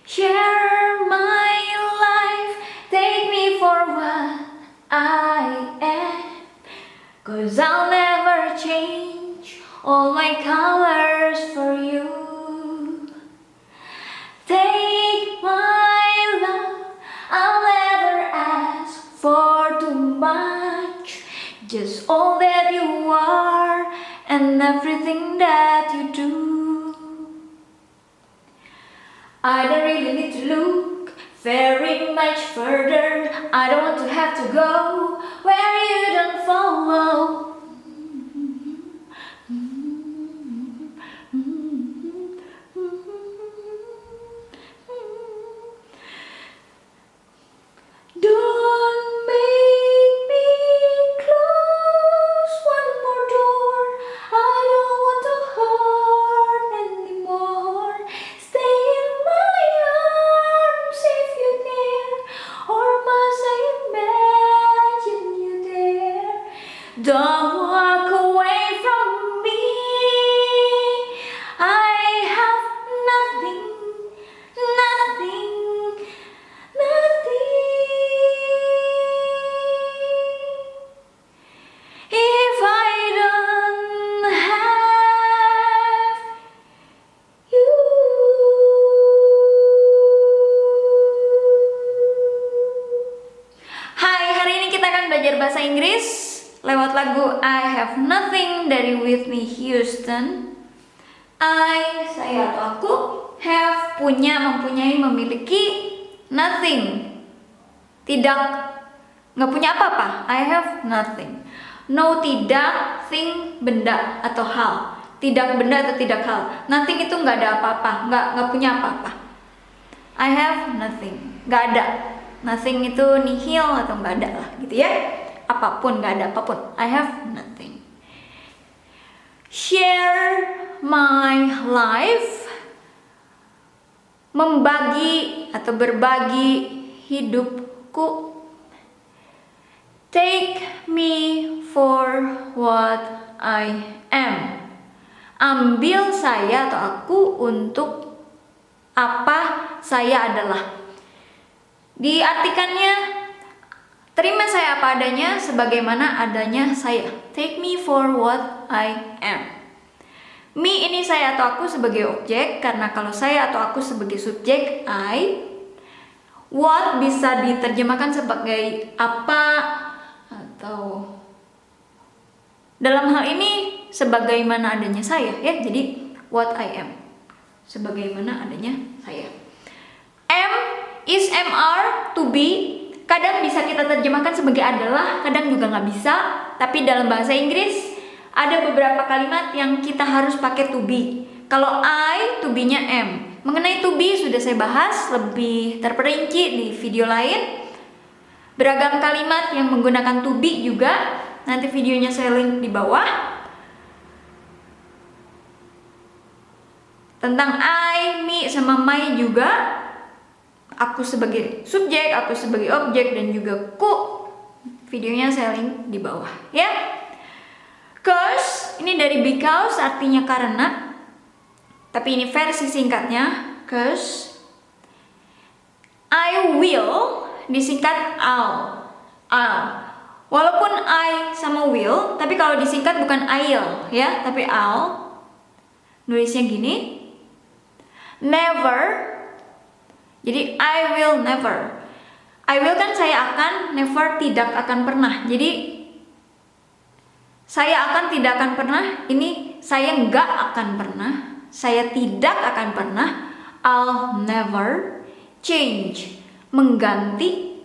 Share my life, take me for what I am, 'cause I'll never change all my colors for you. Take my love, I'll never ask for too much, just all that you are and everything that you do. I don't really need to look very much further. I don't want to have to go where you don't follow. Don't make me close one more door. I don't want to hurt anymore. Stay in my arms if you dare, or must I imagine you there? Don't walk away from me. I have nothing, nothing, nothing. If I don't have you. Hai, hari ini kita akan belajar bahasa Inggris lewat lagu I Have Nothing dari Whitney Houston. Saya atau aku, have, punya, mempunyai, memiliki, nothing, tidak, nggak punya apa-apa. I have nothing. No, tidak, thing, benda atau hal. Tidak benda atau tidak hal. Nothing itu nggak ada apa-apa, nggak punya apa-apa. I have nothing, nggak ada. Nothing itu nihil atau nggak ada lah, gitu ya. Apapun, nggak ada apapun. I have nothing. Share my life, membagi atau berbagi hidupku. Take me for what I am. Ambil saya atau aku untuk apa saya adalah. Diartikannya, terima saya apa adanya sebagaimana adanya saya. Take me for what I am. Me ini saya atau aku sebagai objek, karena kalau saya atau aku sebagai subjek, I. What bisa diterjemahkan sebagai apa, atau dalam hal ini sebagaimana adanya saya, ya. Jadi what I am, sebagaimana adanya saya. Am, is, mr, to be, kadang bisa kita terjemahkan sebagai adalah, kadang juga nggak bisa. Tapi dalam bahasa Inggris ada beberapa kalimat yang kita harus pakai to be. Kalau I, to be-nya am. Mengenai to be sudah saya bahas lebih terperinci di video lain. Beragam kalimat yang menggunakan to be juga, nanti videonya saya link di bawah. Tentang I, me, sama my juga. Aku sebagai subjek, aku sebagai objek, dan juga ku. Videonya saya link di bawah, ya. Cause, ini dari because, artinya karena. Tapi ini versi singkatnya. Cause I will disingkat I'll. Walaupun I sama will, tapi kalau disingkat bukan I'll, ya, tapi I'll. Nulisnya gini. Never. Jadi I will never. I will kan saya akan, never tidak akan pernah. Jadi saya akan, tidak akan pernah. Ini saya nggak akan pernah. Saya tidak akan pernah. I'll never change, mengganti.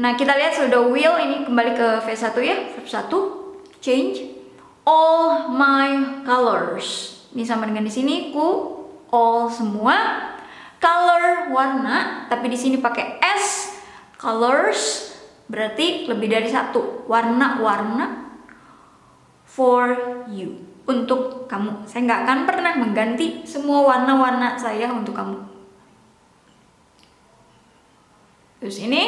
Nah, kita lihat sudah will, ini kembali ke V1 ya, verb 1, change all my colors. Ini sama dengan di sini ku, all semua, color warna, tapi di sini pakai s, colors berarti lebih dari satu, warna-warna, for you, untuk kamu. Saya nggak akan pernah mengganti semua warna-warna saya untuk kamu. Terus ini,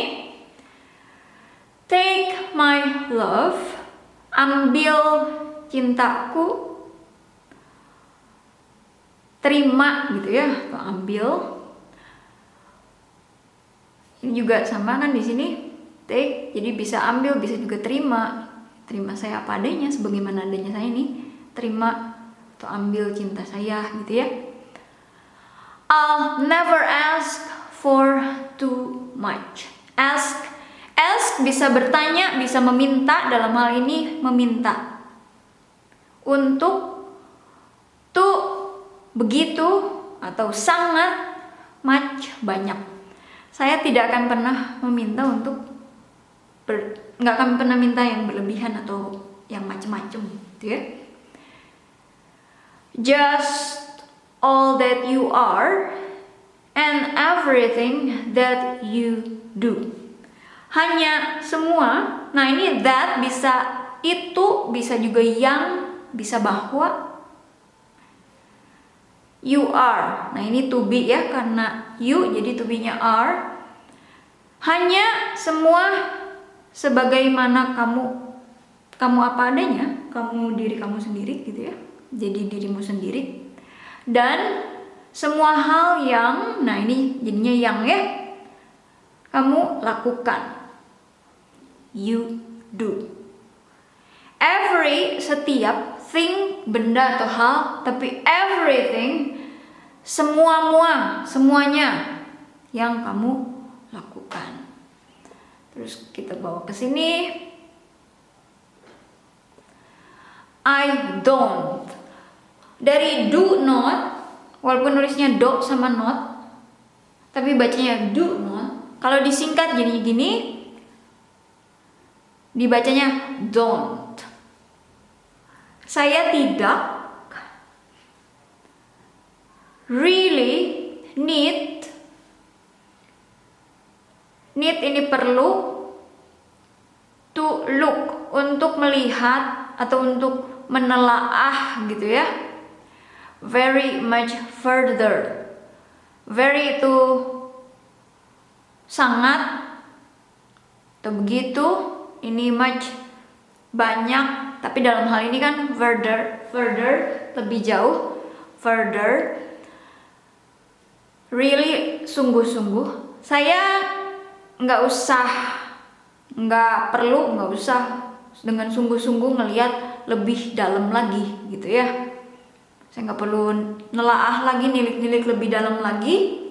take my love, ambil cintaku. terima gitu ya, atau ambil. Ini juga sama kan di sini, take, jadi bisa ambil, bisa juga terima. Terima saya apa adanya, sebagaimana adanya saya ini, terima atau ambil cinta saya gitu ya. I'll never ask for too much. Ask bisa bertanya, bisa meminta, dalam hal ini meminta. Untuk, to, begitu, atau sangat, much, banyak. Saya tidak akan pernah meminta untuk nggak akan pernah minta yang berlebihan atau yang macem-macem gitu ya. Just all that you are and everything that you do. Hanya semua. Nah ini that bisa itu, bisa juga yang, bisa bahwa. You are. Nah ini to be ya, karena you jadi to be-nya are. Hanya semua sebagaimana kamu apa adanya, kamu diri kamu sendiri gitu ya. Jadi dirimu sendiri. Dan semua hal yang, nah ini jadinya yang ya, kamu lakukan. You do. Every, setiap, thing, benda atau hal, tapi everything, semuanya yang kamu lakukan. Terus kita bawa ke sini. I don't. Dari do not, walaupun nulisnya do sama not, tapi bacanya do not. Kalau disingkat jadi gini, dibacanya don't. Saya tidak really need ini perlu, to look, untuk melihat atau untuk menelaah gitu ya. Very much further. Very itu sangat atau begitu, ini much banyak, tapi dalam hal ini kan further lebih jauh, further, really sungguh-sungguh. Saya nggak perlu dengan sungguh-sungguh ngelihat lebih dalam lagi gitu ya. Saya nggak perlu nelaah lagi, nilik-nilik lebih dalam lagi.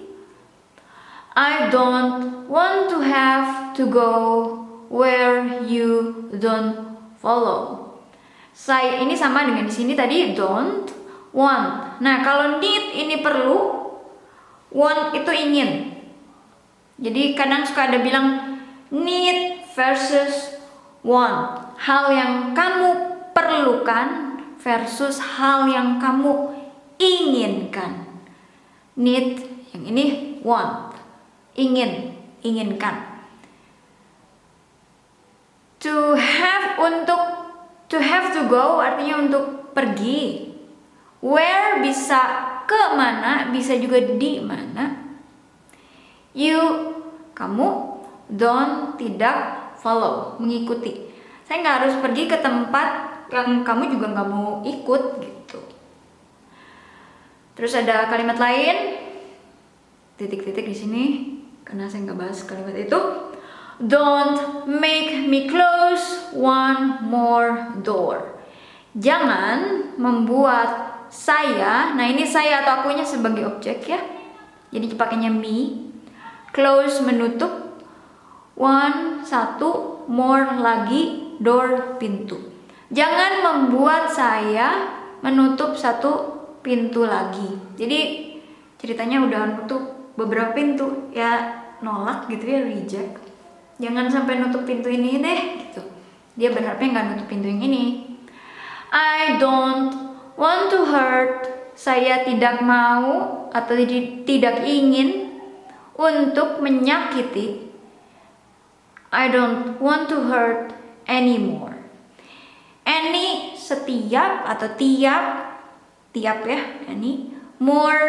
I don't want to have to go where you don't follow. Saya ini sama dengan di sini tadi don't want. Nah kalau need ini perlu, want itu ingin. Jadi kadang suka ada bilang need versus want. Hal yang kamu perlukan versus hal yang kamu inginkan. Need yang ini want. Inginkan. To have to go artinya untuk pergi. Where bisa ke mana, bisa juga di mana. You, kamu, don't, tidak, follow, mengikuti. Saya nggak harus pergi ke tempat yang kamu juga nggak mau ikut gitu. Terus ada kalimat lain, titik-titik di sini, karena saya nggak bahas kalimat itu. Don't make me close one more door. Jangan membuat saya, nah ini saya atau akunya sebagai objek ya. Jadi pakainya me. Close menutup, one satu, more lagi, door pintu. Jangan membuat saya menutup satu pintu lagi. Jadi ceritanya udah nutup beberapa pintu ya, nolak gitu ya, reject. Jangan sampai nutup pintu ini deh gitu. Dia berharapnya nggak nutup pintu yang ini. I don't want to hurt. Saya tidak mau atau tidak ingin untuk menyakiti. I don't want to hurt anymore. Any setiap atau tiap ya, any, more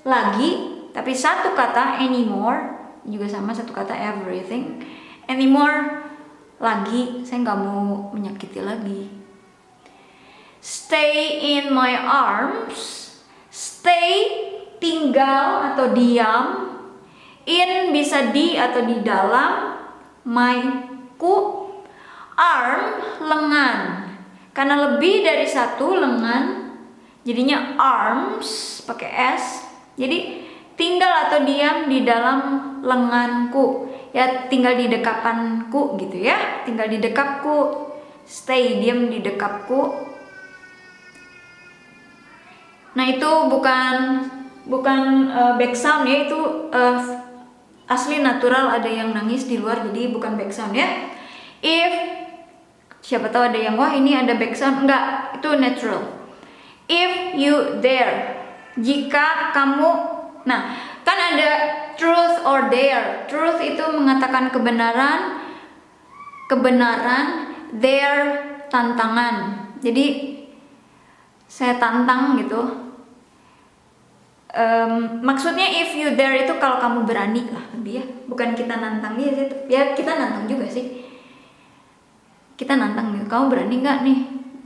lagi, tapi satu kata anymore juga sama satu kata everything. Anymore lagi, saya nggak mau menyakiti lagi. Stay in my arms. Stay, tinggal atau diam. In bisa di atau di dalam. My, ku. Arm, lengan. Karena lebih dari satu lengan, jadinya arms pakai S. Jadi tinggal atau diam di dalam lenganku. Ya tinggal di dekapanku gitu ya. Tinggal di dekapku. Stay, diam di dekapku. Nah itu bukan back sound ya, itu asli natural, ada yang nangis di luar jadi bukan back sound ya. If, siapa tahu ada yang wah ini ada back sound, enggak, itu natural. If you dare, jika kamu, nah kan ada truth or dare. Truth itu mengatakan kebenaran, dare tantangan. Jadi saya tantang gitu. Maksudnya if you dare itu kalau kamu berani lah lebih ya, bukan kita nantang dia sih. Ya kita nantang juga sih. Kita nantang nih, kamu berani nggak nih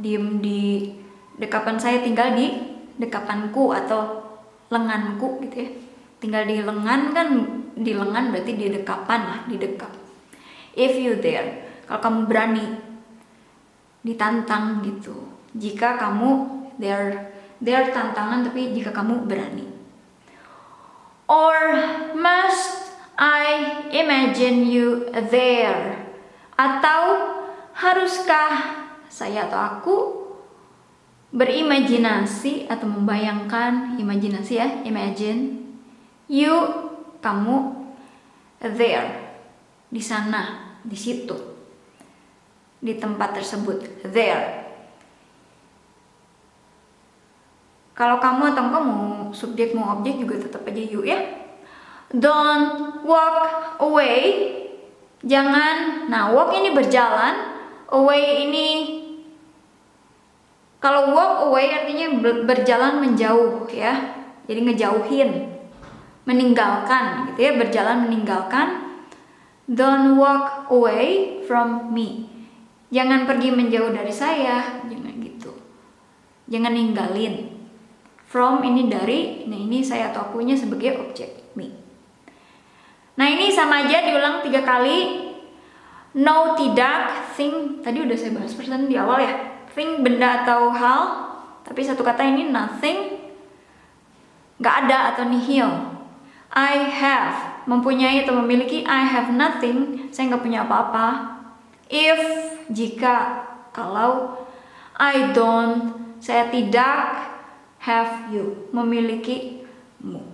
diem di dekapan saya, tinggal di dekapanku atau lenganku gitu ya. Tinggal di lengan kan, di lengan berarti di dekapan lah, di dekap. If you dare, kalau kamu berani, ditantang gitu. Jika kamu dare tantangan, tapi jika kamu berani. Or must I imagine you there? Atau haruskah saya atau aku berimajinasi atau membayangkan, imajinasi ya, imagine, you, kamu, there, di sana, di situ, di tempat tersebut, there. Kalau kamu atau engkau mau subjek mau objek juga tetap aja you ya. Don't walk away. Jangan. Nah, walk ini berjalan. Away ini, kalau walk away artinya berjalan menjauh ya. Jadi ngejauhin, meninggalkan gitu ya, berjalan meninggalkan. Don't walk away from me. Jangan pergi menjauh dari saya, jangan gitu. Jangan ninggalin. From ini dari, nah ini saya atau akunya sebagai objek, me. Nah ini sama aja diulang 3 kali. No, tidak. Think, tadi udah saya bahas persen di awal ya. Think, benda atau hal. Tapi satu kata ini nothing, gak ada atau nihil. I have, mempunyai atau memiliki. I have nothing, saya gak punya apa-apa. If, jika, kalau. I don't, saya tidak have you, memiliki mu.